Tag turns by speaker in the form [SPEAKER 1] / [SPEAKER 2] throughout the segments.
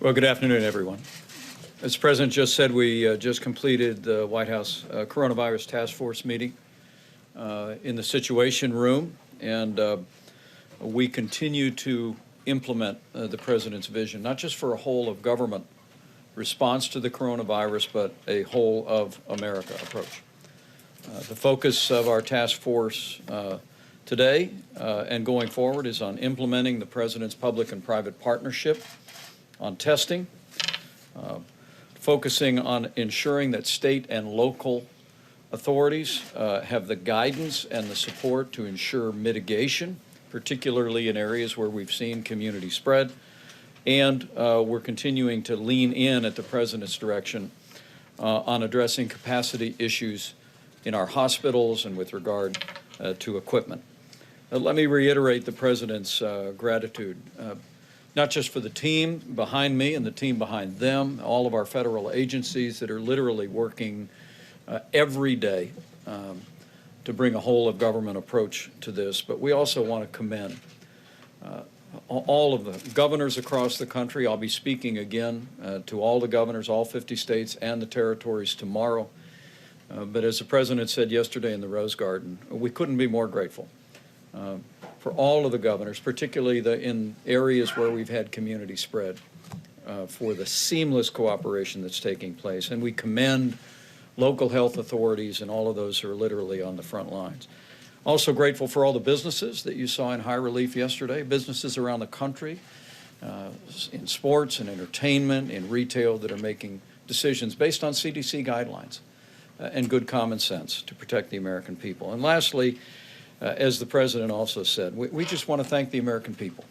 [SPEAKER 1] Well, good afternoon, everyone. As the President just said, we just completed the White House Coronavirus Task Force meeting in the Situation Room, and we continue to implement the President's vision, not just for a whole-of-government response to the coronavirus, but a whole-of-America approach. The focus of our task force today and going forward is on implementing the President's public and private partnership on testing, focusing on ensuring that state and local authorities have the guidance and the support to ensure mitigation, particularly in areas where we've seen community spread. And we're continuing to lean in at the President's direction on addressing capacity issues in our hospitals and with regard to equipment. Let me reiterate the President's gratitude, not just for the team behind me and the team behind them, all of our federal agencies that are literally working every day to bring a whole-of-government approach to this, but we also want to commend all of the governors across the country. I'll be speaking again to all the governors, all 50 states and the territories tomorrow. But as the President said yesterday in the Rose Garden, we couldn't be more grateful for all of the governors, particularly in areas where we've had community spread, for the seamless cooperation that's taking place. And we commend local health authorities and all of those who are literally on the front lines. Also grateful for all the businesses that you saw in high relief yesterday, businesses around the country, in sports and entertainment, in retail, that are making decisions based on CDC guidelines and good common sense to protect the American people. And lastly, as the President also said, we just want to thank the American people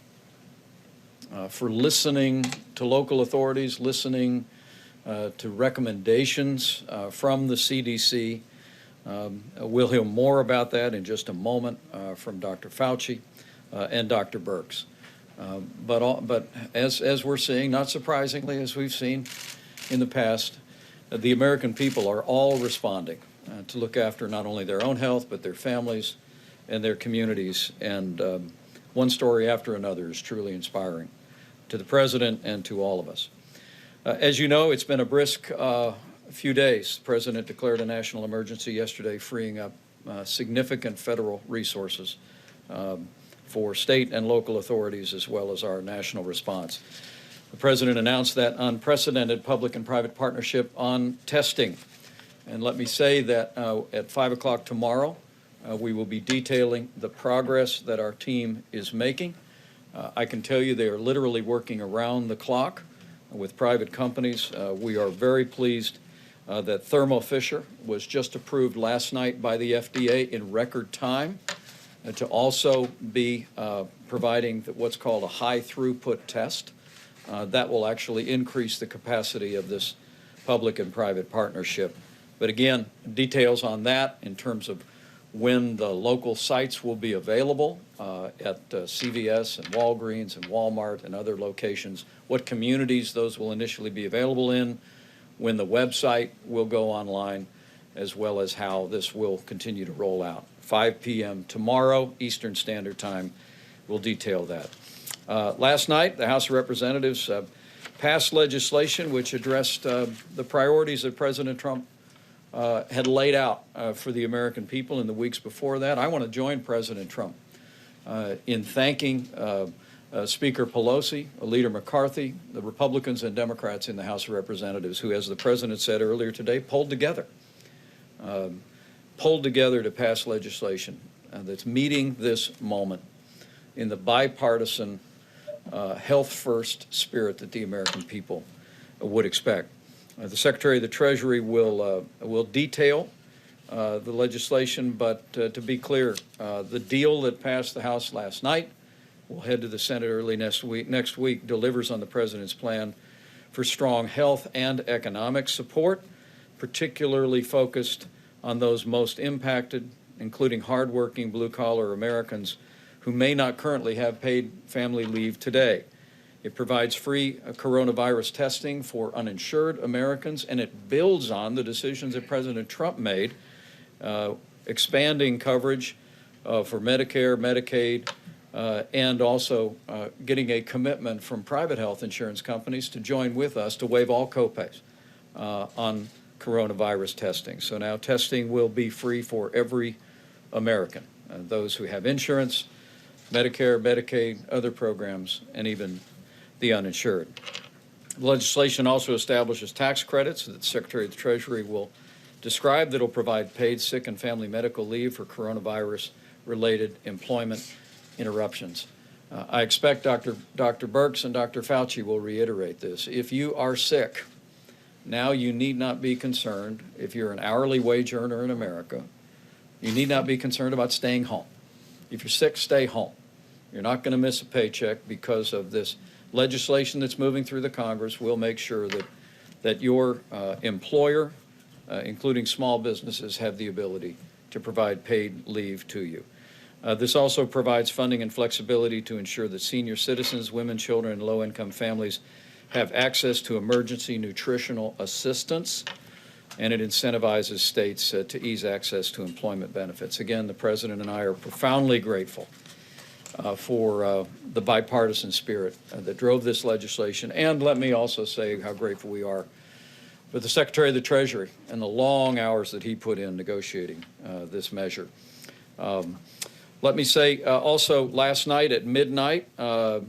[SPEAKER 1] for listening to local authorities, listening to recommendations from the CDC. We'll hear more about that in just a moment from Dr. Fauci and Dr. Birx. But as we're seeing, not surprisingly, as we've seen in the past, the American people are all responding to look after not only their own health, but their families and their communities. And one story after another is truly inspiring to the President and to all of us. As you know, it's been a brisk few days. The President declared a national emergency yesterday, freeing up significant federal resources for state and local authorities, as well as our national response. The President announced that unprecedented public and private partnership on testing. And let me say that at 5 o'clock tomorrow, we will be detailing the progress that our team is making. I can tell you they are literally working around the clock with private companies. We are very pleased that Thermo Fisher was just approved last night by the FDA in record time to also be providing what's called a high throughput test. That will actually increase the capacity of this public and private partnership. But again, details on that in terms of when the local sites will be available at CVS and Walgreens and Walmart and other locations, what communities those will initially be available in, when the website will go online, as well as how this will continue to roll out. 5 p.m. tomorrow, Eastern Standard Time, we'll detail that. Last night, the House of Representatives passed legislation which addressed the priorities that President Trump had laid out for the American people in the weeks before that. I want to join President Trump in thanking Speaker Pelosi, Leader McCarthy, the Republicans and Democrats in the House of Representatives who, as the President said earlier today, pulled together to pass legislation that's meeting this moment in the bipartisan health-first spirit that the American people would expect. The Secretary of the Treasury will detail the legislation, but to be clear, the deal that passed the House last night will head to the Senate early next week, delivers on the President's plan for strong health and economic support, particularly focused on those most impacted, including hardworking blue-collar Americans who may not currently have paid family leave today. It provides free coronavirus testing for uninsured Americans, and it builds on the decisions that President Trump made, expanding coverage for Medicare, Medicaid, and also getting a commitment from private health insurance companies to join with us to waive all copays on coronavirus testing. So now testing will be free for every American, those who have insurance, Medicare, Medicaid, other programs, and even the uninsured. The legislation also establishes tax credits that the Secretary of the Treasury will describe that will provide paid sick and family medical leave for coronavirus-related employment interruptions. I expect Dr. Birx and Dr. Fauci will reiterate this. If you are sick, now you need not be concerned. If you're an hourly wage earner in America, you need not be concerned about staying home. If you're sick, stay home. You're not going to miss a paycheck because of this legislation that's moving through the Congress. We'll make sure that your employer, including small businesses, have the ability to provide paid leave to you. This also provides funding and flexibility to ensure that senior citizens, women, children, and low-income families have access to emergency nutritional assistance, and it incentivizes states to ease access to employment benefits. Again, the President and I are profoundly grateful for the bipartisan spirit that drove this legislation, and let me also say how grateful we are for the Secretary of the Treasury and the long hours that he put in negotiating this measure. Let me say also last night at midnight, the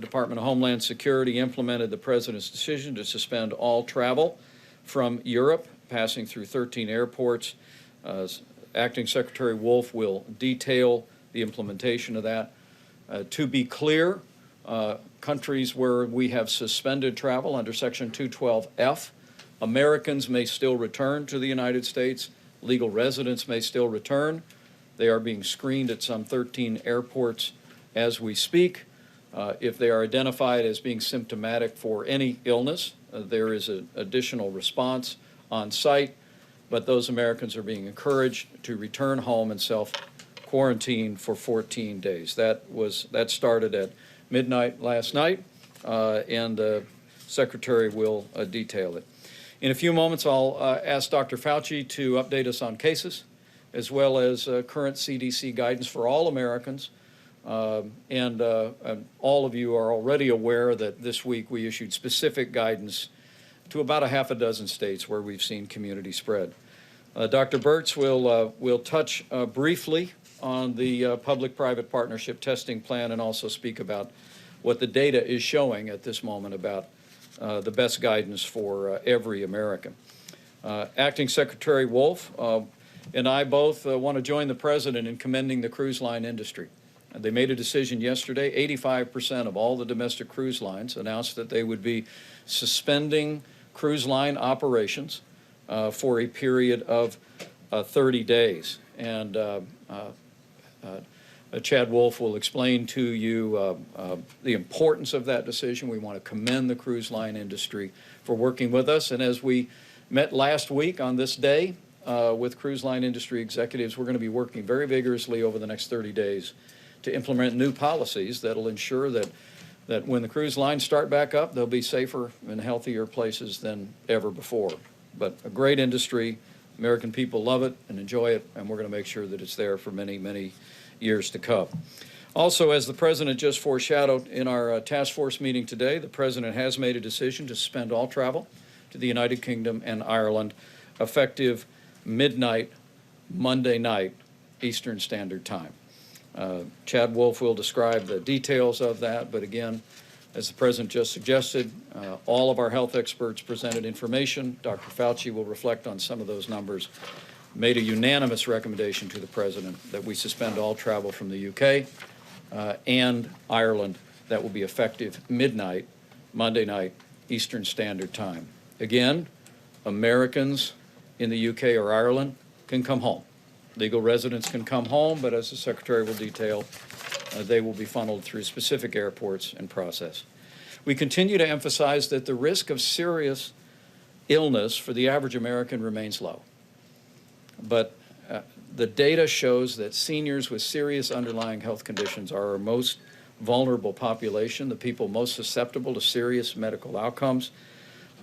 [SPEAKER 1] Department of Homeland Security implemented the President's decision to suspend all travel from Europe, passing through 13 airports. Acting Secretary Wolf will detail the implementation of that. To be clear, countries where we have suspended travel under Section 212F, Americans may still return to the United States. Legal residents may still return. They are being screened at some 13 airports as we speak. If they are identified as being symptomatic for any illness, there is an additional response on site, but those Americans are being encouraged to return home and self-quarantine for 14 days. That started at midnight last night, and the Secretary will detail it. In a few moments, I'll ask Dr. Fauci to update us on cases, as well as current CDC guidance for all Americans. And all of you are already aware that this week we issued specific guidance to about a half a dozen states where we've seen community spread. Dr. Birx will touch briefly on the public-private partnership testing plan and also speak about what the data is showing at this moment about the best guidance for every American. Acting Secretary Wolf and I both want to join the President in commending the cruise line industry. They made a decision yesterday. 85% of all the domestic cruise lines announced that they would be suspending cruise line operations for a period of 30 days. And Chad Wolf will explain to you the importance of that decision. We want to commend the cruise line industry for working with us. And as we met last week on this day with cruise line industry executives, we're going to be working very vigorously over the next 30 days to implement new policies that will ensure that when the cruise lines start back up, they'll be safer and healthier places than ever before. But a great industry, American people love it and enjoy it, and we're going to make sure that it's there for many, many years to come. Also, as the President just foreshadowed in our task force meeting today, the President has made a decision to suspend all travel to the United Kingdom and Ireland effective midnight, Monday night, Eastern Standard Time. Chad Wolf will describe the details of that, but again, as the President just suggested, all of our health experts presented information. Dr. Fauci will reflect on some of those numbers, made a unanimous recommendation to the President that we suspend all travel from the UK and Ireland. That will be effective midnight, Monday night, Eastern Standard Time. Again, Americans in the UK or Ireland can come home. Legal residents can come home, but as the Secretary will detail, they will be funneled through specific airports and processed. We continue to emphasize that the risk of serious illness for the average American remains low. But the data shows that seniors with serious underlying health conditions are our most vulnerable population, the people most susceptible to serious medical outcomes.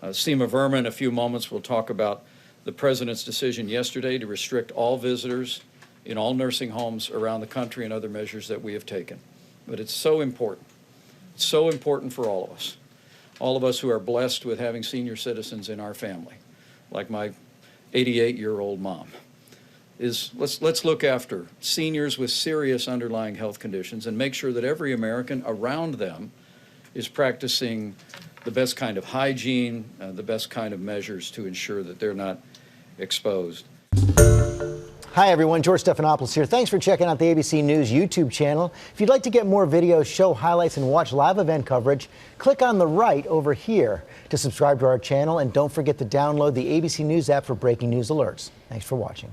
[SPEAKER 1] Seema Verma in a few moments will talk about the President's decision yesterday to restrict all visitors in all nursing homes around the country and other measures that we have taken. but it's so important. It's so important for all of us who are blessed with having senior citizens in our family, like my 88-year-old mom. Let's look after seniors with serious underlying health conditions and make sure that every American around them is practicing the best kind of hygiene, the best kind of measures to ensure that they're not exposed.
[SPEAKER 2] Hi, everyone. George Stephanopoulos here. Thanks for checking out the ABC News YouTube channel. If you'd like to get more videos, show highlights, and watch live event coverage, click on the right over here to subscribe to our channel. And don't forget to download the ABC News app for breaking news alerts. Thanks for watching.